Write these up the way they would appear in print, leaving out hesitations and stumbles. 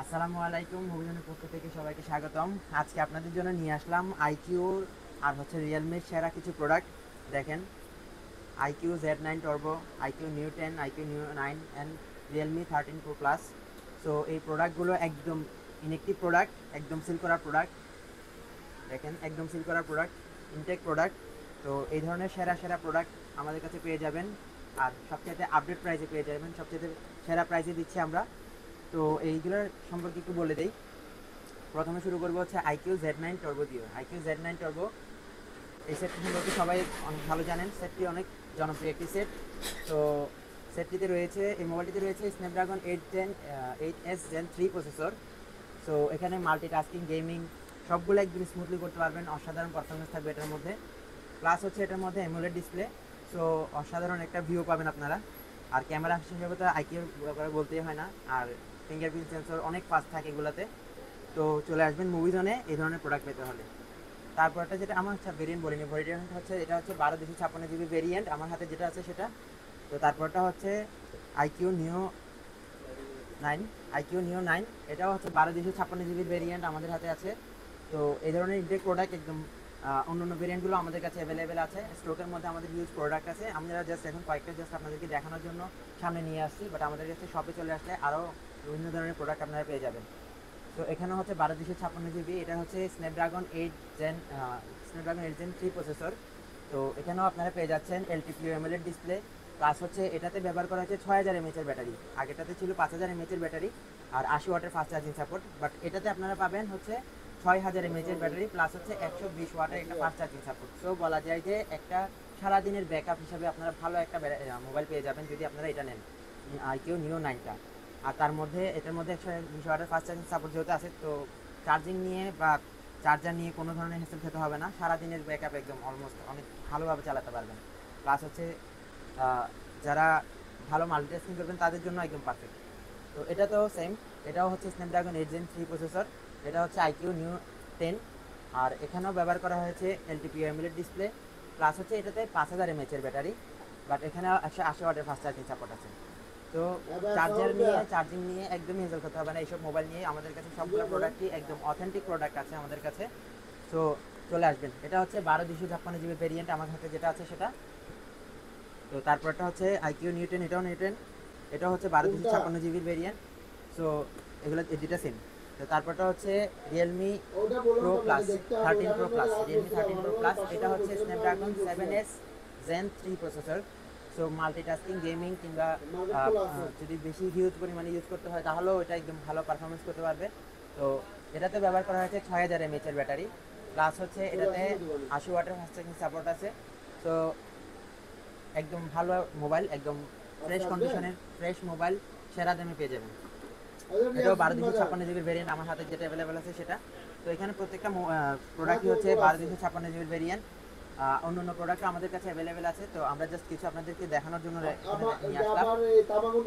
আসসালামু আলাইকুম, মুভিজনের পক্ষ থেকে সবাইকে স্বাগতম। আজকে আপনাদের জন্য নিয়ে আসলাম আইকিউ আর হচ্ছে রিয়েলমির সেরা কিছু প্রোডাক্ট। দেখেন, iQOO Z9 turbo, iQOO neo 10, iQOO neo 9 and realme 13 pro plus. So এই প্রোডাক্টগুলো একদম ইনেকটিভ প্রোডাক্ট, একদম সিল করা প্রোডাক্ট। দেখেন, একদম সিল করা প্রোডাক্ট, ইনটেক প্রোডাক্ট। তো এই ধরনের সেরা সেরা প্রোডাক্ট আমাদের কাছে পেয়ে যাবেন, আর সবচেয়ে আপডেট প্রাইসে পেয়ে যাবেন, সবচেয়ে সেরা প্রাইসে দিচ্ছি আমরা। তো এইগুলোর সম্পর্কে একটু বলে দিই। প্রথমে শুরু করবো হচ্ছে আইকিউ Z9 টর্বো দিয়ে। আইকিউ Z9 টর্বো এই সেটটি সম্পর্কে সবাই অনেক ভালো জানেন। সেটটি অনেক জনপ্রিয় একটি সেট। তো সেটটিতে রয়েছে, এই মোবাইলটিতে রয়েছে Snapdragon 8S Gen 3 processor. So এখানে মাল্টিটাস্কিং, গেমিং সবগুলো একদম স্মুথলি করতে পারবেন। অসাধারণ পারফরমেন্স থাকবে এটার মধ্যে। প্লাস হচ্ছে এটার মধ্যে অ্যামোলেড ডিসপ্লে। সো অসাধারণ একটা ভিউ পাবেন আপনারা। আর ক্যামেরা হিসেবে তো আইকিউ বলতেই হয় না। আর ফিঙ্গারপ্রিন্ট সেন্সর অনেক ফাস্ট থাকে এগুলোতে। তো চলে আসবেন মুভিজনে এই ধরনের প্রোডাক্ট পেতে হলে। তারপরটা যেটা আমার হচ্ছে ভেরিয়েন্ট বলিনি, ভেরিয়েন্ট হচ্ছে এটা হচ্ছে 12 256 GB ভেরিয়েন্ট আমার হাতে যেটা আছে সেটা। তো তারপরটা হচ্ছে আইকিউ নিউ 9, আইকিউ নিউ 9, এটাও হচ্ছে 12 256 GB ভেরিয়েন্ট আমাদের হাতে আছে। তো এই ধরনের ইনটেক প্রোডাক্ট একদম অন্য অন্য ভেরিয়েন্টগুলো আমাদের কাছে অ্যাভেলেবেল আছে। স্টকের মধ্যে আমাদের হিউজ প্রোডাক্ট আছে। আমরা জাস্ট এখন কয়েকটা জাস্ট আপনাদেরকে দেখানোর জন্য সামনে নিয়ে আসছি, বাট আমাদের কাছে শপে চলে আসলে আরও বিভিন্ন ধরনের প্রোডাক্ট আপনারা পেয়ে যাবেন। তো এখানে হচ্ছে 12 256 GB, এটা হচ্ছে স্ন্যাপড্রাগন 8 Gen 3 প্রসেসর। তো এখানেও আপনারা পেয়ে যাচ্ছেন এলটিপিও অ্যামোলেড ডিসপ্লে। প্লাস হচ্ছে এটাতে ব্যবহার করা হচ্ছে 6000 mAh এর ব্যাটারি। আগেটাতে ছিল 5000 mAh এর ব্যাটারি আর 80 ওয়াটের ফাস্ট চার্জিং সাপোর্ট। বাট এটাতে আপনারা পাবেন হচ্ছে 6000 mAh এর ব্যাটারি প্লাস হচ্ছে 120 ওয়াটের একটা ফাস্ট চার্জিং সাপোর্ট। সো বলা যায় যে একটা সারাদিনের ব্যাকআপ হিসাবে আপনারা ভালো একটা মোবাইল পেয়ে যাবেন যদি আপনারা এটা নেন, আইকিউ নিউ 9টা। আর তার মধ্যে এটার মধ্যে 120 ওয়াটের ফাস্ট চার্জিং সাপোর্ট যেহেতু আছে, তো চার্জিং নিয়ে বা চার্জার নিয়ে কোনো ধরনের হেসেল খেতে হবে না। সারাদিনের ব্যাকআপ একদম অলমোস্ট অনেক ভালোভাবে চালাতে পারবেন। প্লাস হচ্ছে যারা ভালো মাল্টিটাস্কিং করবেন তাদের জন্য একদম পারফেক্ট। তো এটা তো সেম, এটাও হচ্ছে স্ন্যাপড্রাগন 8 Gen 3 প্রসেসর। এটা হচ্ছে আইকিউ নিউ 10। আর এখানেও ব্যবহার করা হয়েছে এলটিপিও অ্যামোলেড ডিসপ্লে। প্লাস হচ্ছে এটাতে 5000 mAh এর ব্যাটারি, বাট এখানে 180 ওয়াটের ফাস্ট চার্জিং সাপোর্ট আছে। তো চার্জিং নিয়ে একদমই হেজেল করতে হবে না। এইসব মোবাইল নিয়ে আমাদের কাছে সবগুলো প্রোডাক্টই একদম অথেন্টিক প্রোডাক্ট আছে আমাদের কাছে। তো চলে আসবেন। এটা হচ্ছে 12 256 GB ভেরিয়েন্ট আমার হাতে যেটা আছে সেটা। তো তারপরটা হচ্ছে আইকিউ নিউ 10, এটাও নিউ 10, এটা হচ্ছে 12 256 GB ভেরিয়েন্ট। সো এগুলো দুটা সেম। তো তারপরটা হচ্ছে Realme pro plus 13 pro plus, Realme 13 pro plus. এটা হচ্ছে Snapdragon 7S Gen 3 processor. So multitasking, gaming কিংবা যদি বেশি হিউজ পরিমাণে ইউজ করতে হয় তাহলেও এটা একদম ভালো পারফরমেন্স করতে পারবে। তো এটাতে ব্যবহার করা হয়েছে 6000 mAh এর ব্যাটারি। প্লাস হচ্ছে এটাতে 80 ওয়াটের ফাস্ট চার্জিং সাপোর্ট আছে। তো একদম ভালো মোবাইল, একদম ফ্রেশ কন্ডিশনের ফ্রেশ মোবাইল সেরা দামে পেয়ে যাবেন। এটাও 12 256 GB ভেরিয়েন্ট আমার হাতে যেটা অ্যাভেলেবেল আছে সেটা। তো এখানে প্রত্যেকটা প্রোডাক্টই হচ্ছে 12 256 GB ভেরিয়েন্ট। অন্য অন্য প্রোডাক্ট আমাদের কাছে অ্যাভেলেবেল আছে। তো আমরা জাস্ট কিছু আপনাদেরকে দেখানোর জন্য নিয়ে আসলাম।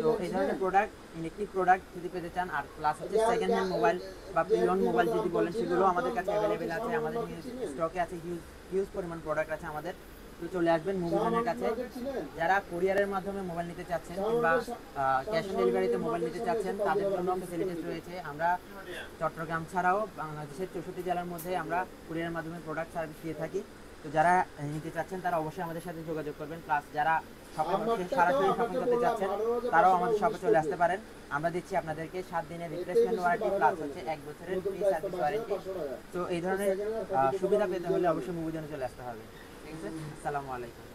তো এই ধরনের প্রোডাক্ট, ইলেকট্রিক প্রোডাক্ট যদি পেতে চান, আর প্লাস হচ্ছে সেকেন্ড হ্যান্ড মোবাইল বা প্রিয়ন মোবাইল যদি বলেন, সেগুলো আমাদের কাছে অ্যাভেলেবেল আছে। আমাদের স্টকে আছে, হিউজ হিউজ পরিমাণ প্রোডাক্ট আছে আমাদের। তো চলে আসবেন মুভিজনের কাছে। যারা কুরিয়ারের মাধ্যমে মোবাইল নিতে চাচ্ছেন কিংবা ক্যাশ অন ডেলিভারিতে মোবাইল নিতে চাচ্ছেন তাদের জন্য ফেসিলিটিস রয়েছে। আমরা চট্টগ্রাম ছাড়াও বাংলাদেশের 64 জেলার মধ্যে আমরা কুরিয়ারের মাধ্যমে প্রোডাক্ট সার্ভিস দিয়ে থাকি। তো যারা নিতে চাচ্ছেন তারা অবশ্যই আমাদের সাথে যোগাযোগ করবেন। প্লাস যারা সরাসরি শপিং করতে চাচ্ছেন তারাও আমাদের শপে চলে আসতে পারেন। আমরা দিচ্ছি আপনাদেরকে 7 দিনের রিপ্লেসমেন্ট ওয়ারেন্টি প্লাস হচ্ছে 1 বছরের ফ্রি সার্ভিস ওয়ারেন্টি। তো এই ধরনের সুবিধা পেতে হলে অবশ্যই মুভিজনে চলে আসতে হবে। ঠিক আছে, আসসালামু আলাইকুম।